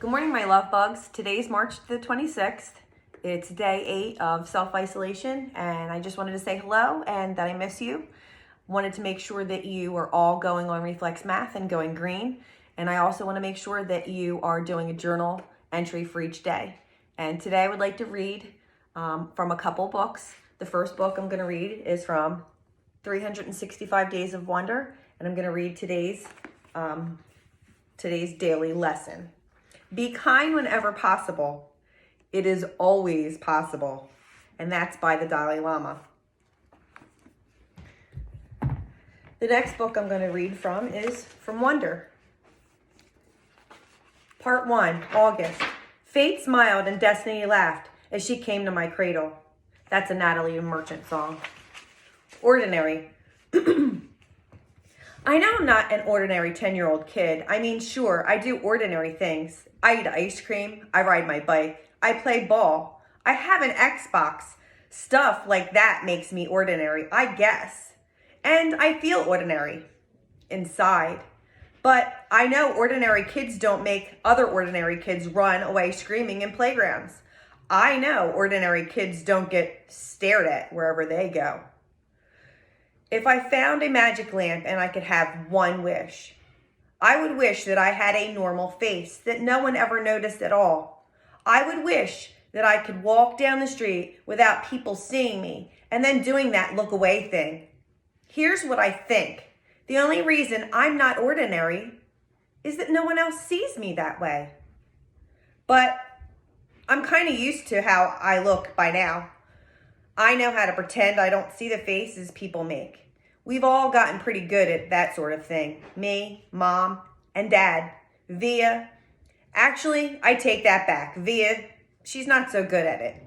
Good morning, my love bugs. Today's March the 26th. It's day 8 of self-isolation, and I just wanted to say hello and that I miss you. Wanted to make sure that you are all going on Reflex Math and going green. And I also want to make sure that you are doing a journal entry for each day. And today I would like to read from a couple books. The first book I'm going to read is from 365 Days of Wonder, and I'm going to read today's daily lesson. Be kind whenever possible. It is always possible. And that's by the Dalai Lama. The next book I'm going to read from is from Wonder. Part 1, August. Fate smiled and destiny laughed as she came to my cradle. That's a Natalie Merchant song. Ordinary. I know I'm not an ordinary 10-year-old kid. I mean, sure, I do ordinary things. I eat ice cream. I ride my bike. I play ball. I have an Xbox. Stuff like that makes me ordinary, I guess. And I feel ordinary inside. But I know ordinary kids don't make other ordinary kids run away screaming in playgrounds. I know ordinary kids don't get stared at wherever they go. If I found a magic lamp and I could have one wish, I would wish that I had a normal face that no one ever noticed at all. I would wish that I could walk down the street without people seeing me and then doing that look away thing. Here's what I think. The only reason I'm not ordinary is that no one else sees me that way. But I'm kind of used to how I look by now. I know how to pretend I don't see the faces people make. We've all gotten pretty good at that sort of thing. Me, Mom, and Dad. Via. Actually, I take that back. Via, she's not so good at it.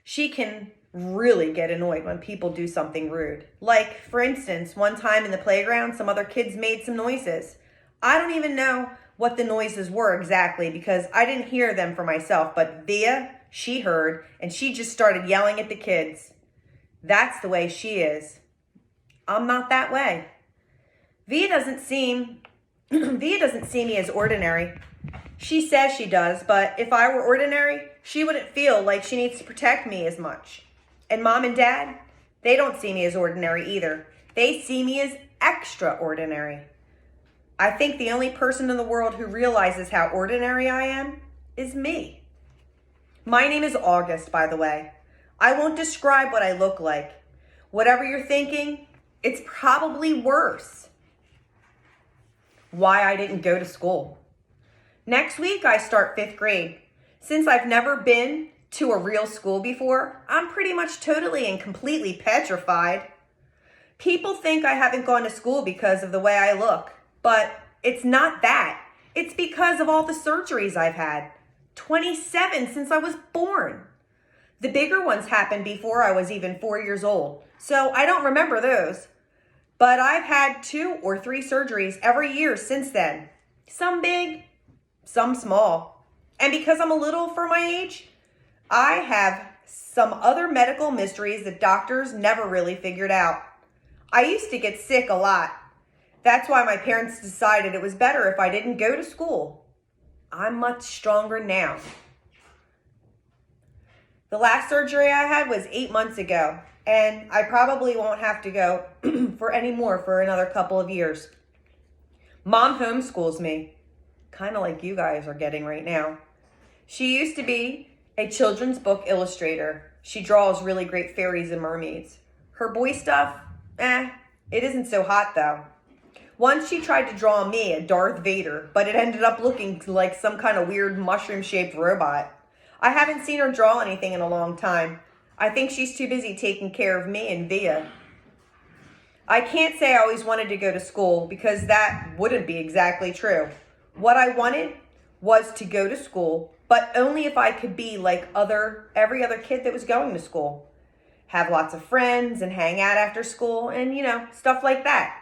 She can really get annoyed when people do something rude. Like, for instance, one time in the playground, some other kids made some noises. I don't even know what the noises were exactly because I didn't hear them for myself, but Via, she heard, and she just started yelling at the kids. That's the way she is. I'm not that way. Via doesn't see me as ordinary. She says she does, but if I were ordinary, she wouldn't feel like she needs to protect me as much. And Mom and Dad, they don't see me as ordinary either. They see me as extraordinary. I think the only person in the world who realizes how ordinary I am is me. My name is August, by the way. I won't describe what I look like. Whatever you're thinking, it's probably worse. Why I didn't go to school. Next week, I start 5th grade. Since I've never been to a real school before, I'm pretty much totally and completely petrified. People think I haven't gone to school because of the way I look. But it's not that. It's because of all the surgeries I've had. 27 since I was born. The bigger ones happened before I was even 4 years old, so I don't remember those. But I've had 2 or 3 surgeries every year since then. Some big, some small. And because I'm a little for my age, I have some other medical mysteries that doctors never really figured out. I used to get sick a lot. That's why my parents decided it was better if I didn't go to school. I'm much stronger now. The last surgery I had was 8 months ago, and I probably won't have to go for any more for another couple of years. Mom homeschools me, kind of like you guys are getting right now. She used to be a children's book illustrator. She draws really great fairies and mermaids. Her boy stuff, it isn't so hot though. Once she tried to draw me a Darth Vader, but it ended up looking like some kind of weird mushroom-shaped robot. I haven't seen her draw anything in a long time. I think she's too busy taking care of me and Via. I can't say I always wanted to go to school because that wouldn't be exactly true. What I wanted was to go to school, but only if I could be like every other kid that was going to school. Have lots of friends and hang out after school and, stuff like that.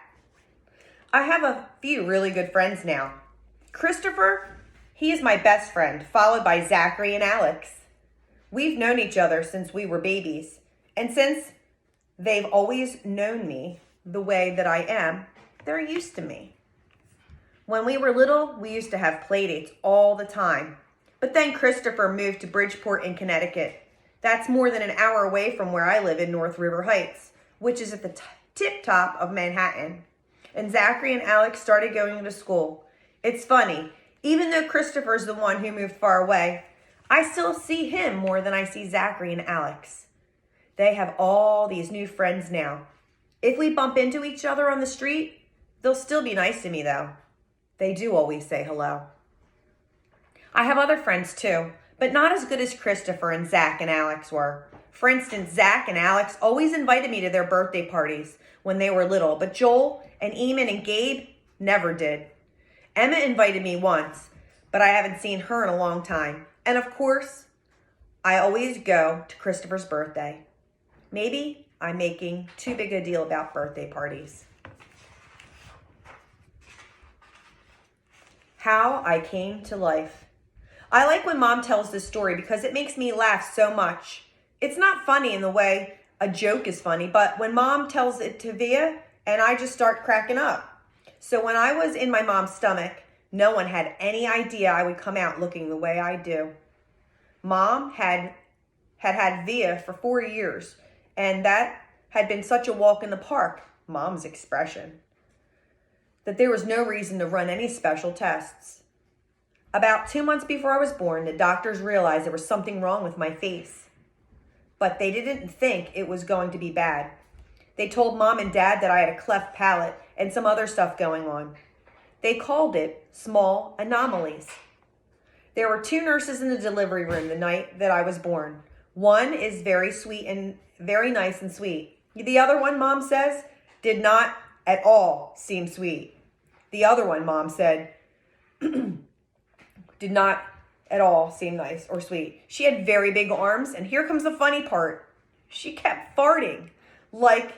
I have a few really good friends now. Christopher, he is my best friend, followed by Zachary and Alex. We've known each other since we were babies, and since they've always known me the way that I am, they're used to me. When we were little, we used to have play dates all the time. But then Christopher moved to Bridgeport in Connecticut. That's more than an hour away from where I live in North River Heights, which is at the tip top of Manhattan. And Zachary and Alex started going to school. It's funny, even though Christopher's the one who moved far away, I still see him more than I see Zachary and Alex. They have all these new friends now. If we bump into each other on the street, they'll still be nice to me though. They do always say hello. I have other friends too, but not as good as Christopher and Zach and Alex were. For instance, Zach and Alex always invited me to their birthday parties when they were little, but Joel and Eamon and Gabe never did. Emma invited me once, but I haven't seen her in a long time. And of course, I always go to Christopher's birthday. Maybe I'm making too big a deal about birthday parties. How I came to life. I like when Mom tells this story because it makes me laugh so much. It's not funny in the way a joke is funny, but when Mom tells it to Via, and I just start cracking up. So when I was in my mom's stomach, no one had any idea I would come out looking the way I do. Mom had Via for 4 years, and that had been such a walk in the park, Mom's expression, that there was no reason to run any special tests. About 2 months before I was born, the doctors realized there was something wrong with my face. But they didn't think it was going to be bad. They told Mom and Dad that I had a cleft palate and some other stuff going on. They called it small anomalies. There were 2 nurses in the delivery room the night that I was born. One is very sweet and very nice and sweet. The other one, Mom says, did not at all seem sweet. The other one, Mom said, did not at all seem nice or sweet. She had very big arms, and here comes the funny part. She kept farting, like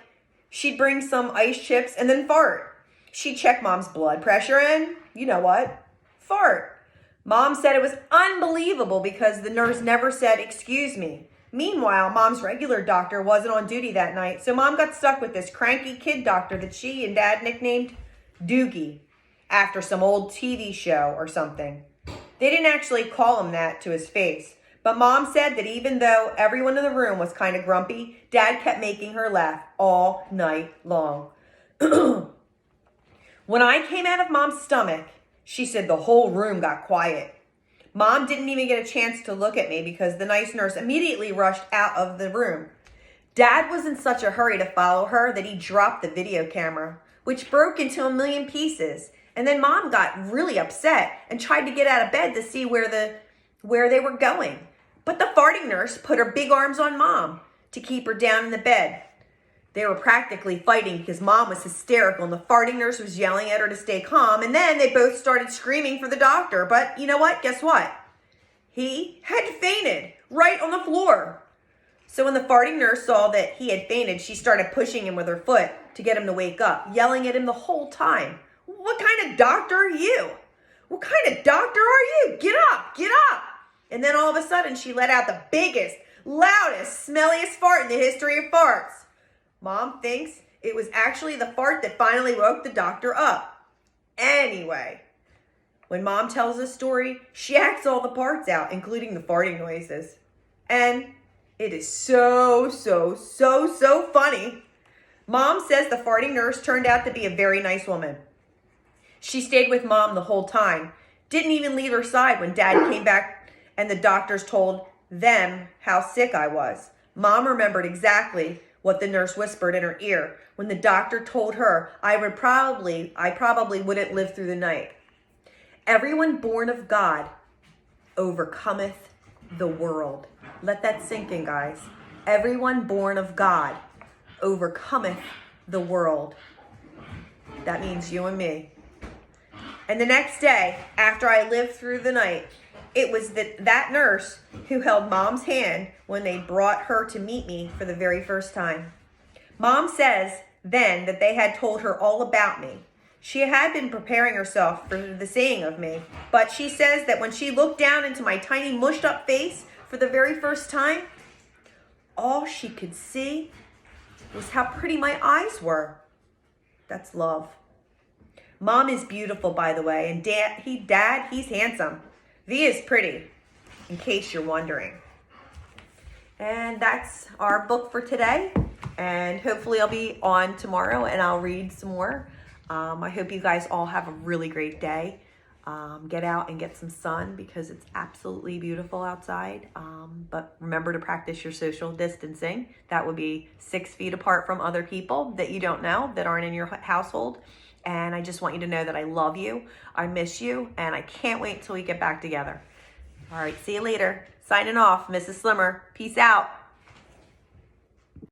she'd bring some ice chips and then fart. She'd check Mom's blood pressure and, you know what, fart. Mom said it was unbelievable because the nurse never said, "Excuse me." Meanwhile, Mom's regular doctor wasn't on duty that night, so Mom got stuck with this cranky kid doctor that she and Dad nicknamed Doogie, after some old TV show or something. They didn't actually call him that to his face, but Mom said that even though everyone in the room was kind of grumpy, Dad kept making her laugh all night long. When I came out of Mom's stomach, she said the whole room got quiet. Mom didn't even get a chance to look at me because the nice nurse immediately rushed out of the room. Dad was in such a hurry to follow her that he dropped the video camera, which broke into a million pieces. And then Mom got really upset and tried to get out of bed to see where they were going. But the farting nurse put her big arms on Mom to keep her down in the bed. They were practically fighting because Mom was hysterical and the farting nurse was yelling at her to stay calm. And then they both started screaming for the doctor. But you know what? Guess what? He had fainted right on the floor. So when the farting nurse saw that he had fainted, she started pushing him with her foot to get him to wake up, yelling at him the whole time. "What kind of doctor are you? What kind of doctor are you? Get up, get up." And then all of a sudden she let out the biggest, loudest, smelliest fart in the history of farts. Mom thinks it was actually the fart that finally woke the doctor up. Anyway, when Mom tells this story, she acts all the parts out, including the farting noises. And it is so funny. Mom says the farting nurse turned out to be a very nice woman. She stayed with Mom the whole time, didn't even leave her side when Dad came back and the doctors told them how sick I was. Mom remembered exactly what the nurse whispered in her ear when the doctor told her I probably wouldn't live through the night. Everyone born of God overcometh the world. Let that sink in, guys. Everyone born of God overcometh the world. That means you and me. And the next day, after I lived through the night, it was that nurse who held Mom's hand when they brought her to meet me for the very first time. Mom says then that they had told her all about me. She had been preparing herself for the seeing of me, but she says that when she looked down into my tiny mushed up face for the very first time, all she could see was how pretty my eyes were. That's love. Mom is beautiful, by the way, and dad, he's handsome. V is pretty, in case you're wondering. And that's our book for today. And hopefully I'll be on tomorrow and I'll read some more. I hope you guys all have a really great day. Get out and get some sun because it's absolutely beautiful outside. But remember to practice your social distancing. That would be 6 feet apart from other people that you don't know, that aren't in your household. And I just want you to know that I love you, I miss you, and I can't wait till we get back together. All right, see you later. Signing off, Mrs. Slimmer. Peace out.